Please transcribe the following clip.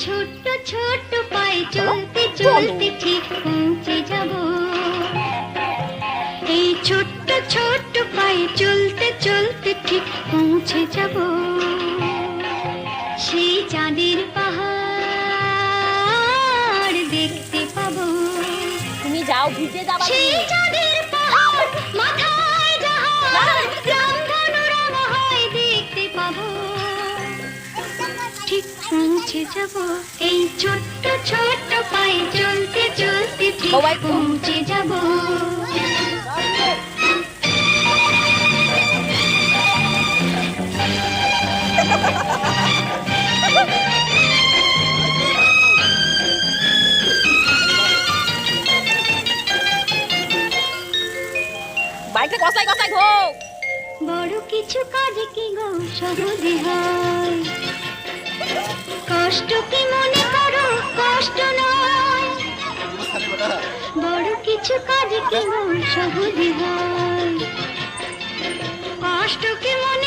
ছোট্ট ছোট্ট পায়ে চলতে চলতে ঠিক পৌঁছে যাব। এই ছোট্ট ছোট্ট পায়ে চলতে চলতে ঠিক পৌঁছে যাব সেই চাঁদের পাহাড় দেখতে পাবো। তুমি যাও, ভিজে যাবা। সেই চাঁদের পাহাড় মাথায় জাহাজ রংধনুরঙ হয় দেখতে পাবো। ঠিক পৌঁছে যাব এই ছোট্ট ছোট্ট পায়ে চলতে চলতে ঠিক পৌঁছে যাব। বাইকে কসাই কসাই ঘো। বড় কিছু কাজ কি গো সহজে হয়, কষ্ট কি মনে করো কষ্ট নয়। বড় কিছু কাজ কি গো সহজে হয়, কষ্ট কি মনে